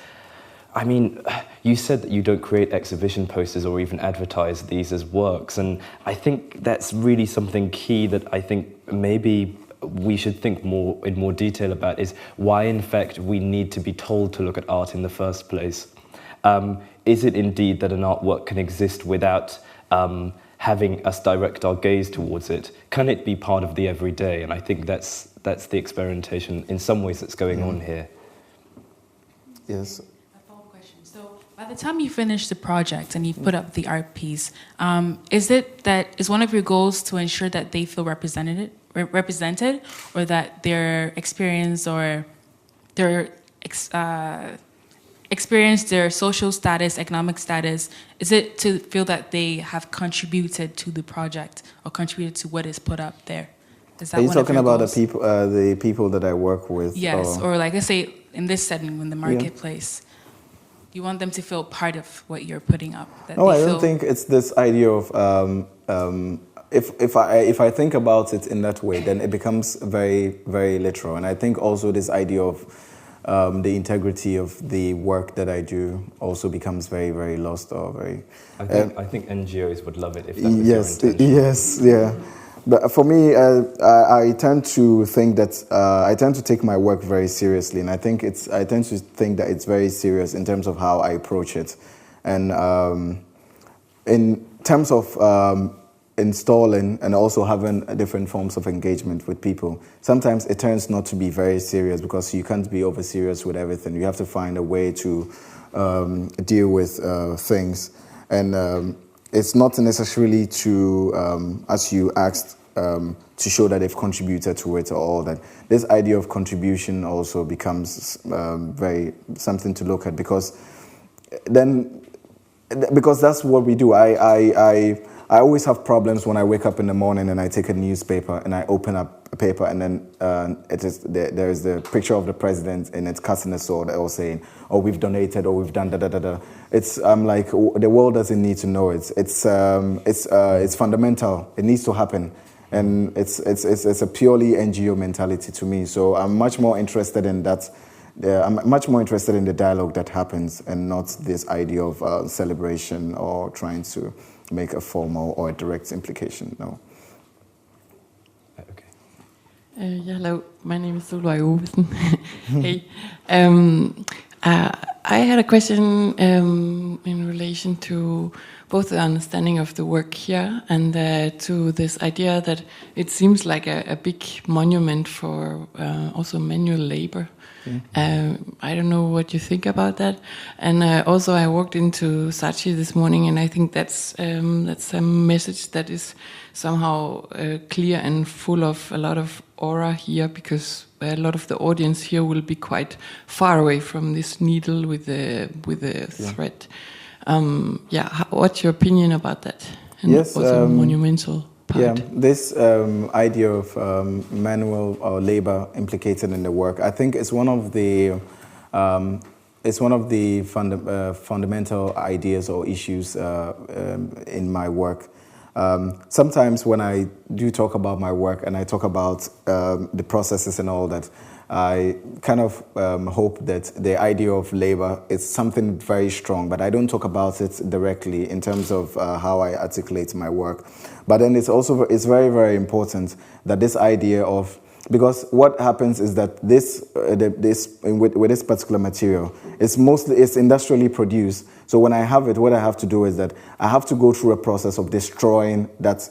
B: I mean, you said that you don't create exhibition posters or even advertise these as works, and I think that's really something key that I think maybe we should think in more detail about, is why in fact we need to be told to look at art in the first place. Is it indeed that an artwork can exist without having us direct our gaze towards it, can it be part of the everyday? And I think that's the experimentation in some ways that's going on here.
C: Yes.
E: A follow-up question. So by the time you finish the project and you put up the art piece, is one of your goals to ensure that they feel represented, or that their experience or their experience, their social status, economic status, is it to feel that they have contributed to the project or contributed to what is put up there? Is that
C: Are you
E: one of
C: talking
E: your
C: about
E: goals?
C: the people that I work with?
E: Yes, or like let's say in this setting, in the marketplace, you want them to feel part of what you're putting up.
C: No, I don't think it's this idea of if I think about it in that way, then it becomes very, very literal. And I think also this idea of the integrity of the work that I do also becomes very, very lost or very.
B: I think NGOs would love it if that was your intention.
C: Yes, yeah. But for me, I tend to think that I tend to take my work very seriously, and I tend to think that it's very serious in terms of how I approach it, and in terms of installing and also having different forms of engagement with people. Sometimes it turns not to be very serious because you can't be over serious with everything. You have to find a way to deal with things, and it's not necessarily to, as you asked, to show that they've contributed to it or all that. This idea of contribution also becomes very something to look at because that's what we do. I always have problems when I wake up in the morning and I take a newspaper and I open up a paper and then there is the picture of the president and it's cutting a sword or saying, "Oh, we've donated or we've done da da da da." I'm like, the world doesn't need to know it. It's fundamental. It needs to happen, and it's a purely NGO mentality to me. So I'm much more interested in that. I'm much more interested in the dialogue that happens and not this idea of celebration or trying to make a formal or a direct implication. No.
B: Okay.
F: Hello, my name is Solveig Ovesen. Hey. I had a question in relation to both the understanding of the work here and to this idea that it seems like a big monument for also manual labor. I don't know what you think about that. And also I walked into Saatchi this morning and I think that's a message that is somehow clear and full of a lot of aura here, because a lot of the audience here will be quite far away from this needle with the thread. What's your opinion about that? And
C: yes,
F: also monumental part.
C: Yeah, this idea of manual or labor implicated in the work, I think it's one of the fundamental ideas or issues in my work. Sometimes when I do talk about my work and I talk about the processes and all that, I kind of hope that the idea of labor is something very strong, but I don't talk about it directly in terms of how I articulate my work. But then it's very, very important that this idea of, because what happens is that with this particular material, it's industrially produced. So when I have it, what I have to do is that I have to go through a process of destroying that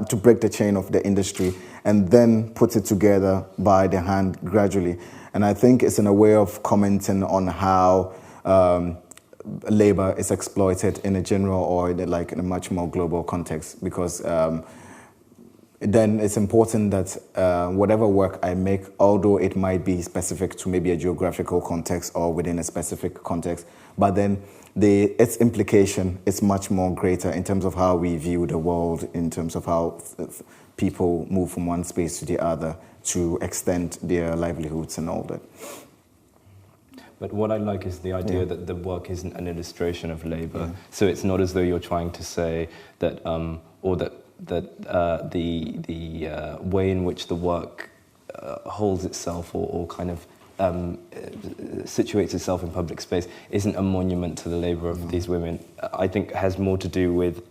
C: to break the chain of the industry and then put it together by the hand gradually. And I think it's in a way of commenting on how labor is exploited in a general or in a much more global context, because then it's important that whatever work I make, although it might be specific to maybe a geographical context or within a specific context, but then its implication is much more greater in terms of how we view the world, in terms of how people move from one space to the other to extend their livelihoods and all that.
B: But what I like is the idea that the work isn't an illustration of labor. So it's not as though you're trying to say that, the way in which the work holds itself or kind of situates itself in public space isn't a monument to the labor of these women. I think has more to do with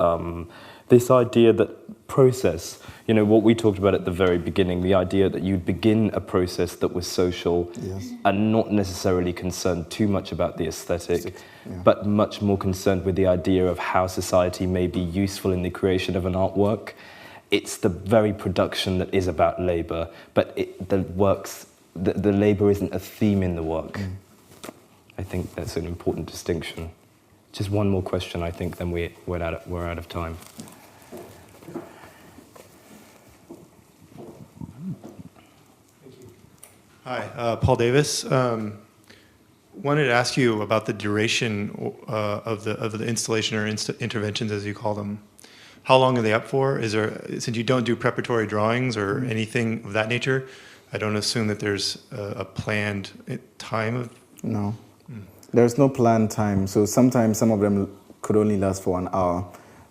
B: this idea that process. You know, what we talked about at the very beginning, the idea that you'd begin a process that was social and not necessarily concerned too much about the aesthetic, but much more concerned with the idea of how society may be useful in the creation of an artwork. It's the very production that is about labor, but the labor isn't a theme in the work. I think that's an important distinction. Just one more question, I think, then we're out of time.
G: Hi, Paul Davis. Wanted to ask you about the duration of the installation or interventions, as you call them. How long are they up for? Since you don't do preparatory drawings or anything of that nature, I don't assume that there's a planned time of...
C: No. There's no planned time. So sometimes some of them could only last for an hour,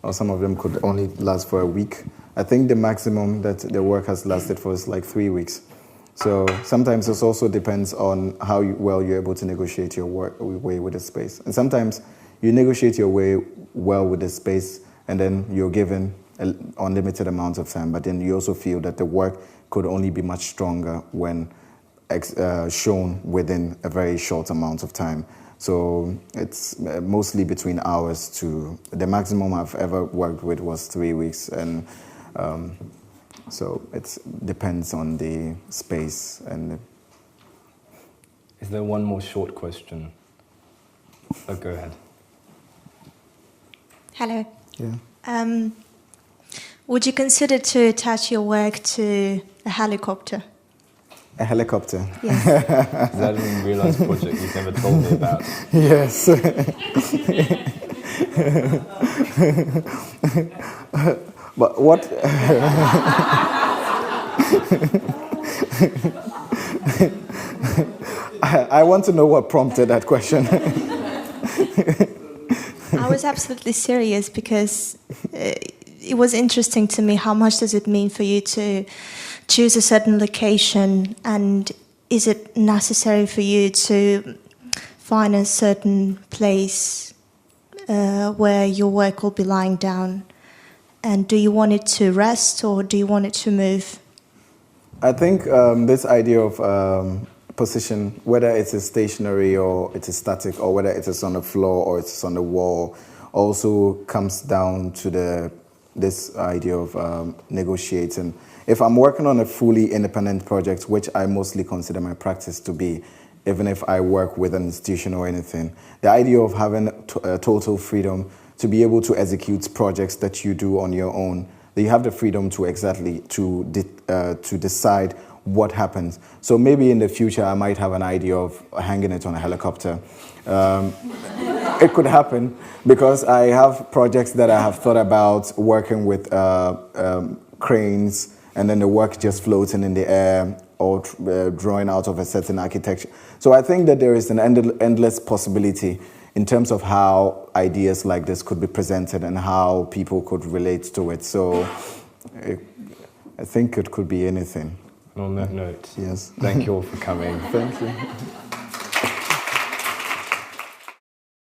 C: or some of them could only last for a week. I think the maximum that the work has lasted for is like 3 weeks. So sometimes this also depends on how well you're able to negotiate your way with the space. And sometimes you negotiate your way well with the space, and then you're given an unlimited amount of time. But then you also feel that the work could only be much stronger when shown within a very short amount of time. So it's mostly between hours to the maximum I've ever worked with was 3 weeks, and so it depends on the space. And
B: is there one more short question? Oh, go ahead.
H: Hello.
C: yeah.
H: Would you consider to attach your work to a helicopter?
C: A helicopter.
H: Yes.
B: Is that an unrealized project you've never told me about?
C: Yes. But what? I want to know what prompted that question.
H: I was absolutely serious because it was interesting to me. How much does it mean for you to choose a certain location, and is it necessary for you to find a certain place where your work will be lying down? And do you want it to rest, or do you want it to move?
C: I think this idea of position, whether it is stationary or it is static, or whether it is on the floor or it is on the wall, also comes down to this idea of negotiating. If I'm working on a fully independent project, which I mostly consider my practice to be, even if I work with an institution or anything, the idea of having total freedom to be able to execute projects that you do on your own, that you have the freedom to to decide what happens. So maybe in the future I might have an idea of hanging it on a helicopter. It could happen because I have projects that I have thought about working with cranes, and then the work just floating in the air, or drawing out of a certain architecture. So I think that there is an endless possibility in terms of how ideas like this could be presented and how people could relate to it. So I think it could be anything.
B: On that note,
C: yes.
B: Thank you all for coming.
C: Thank you.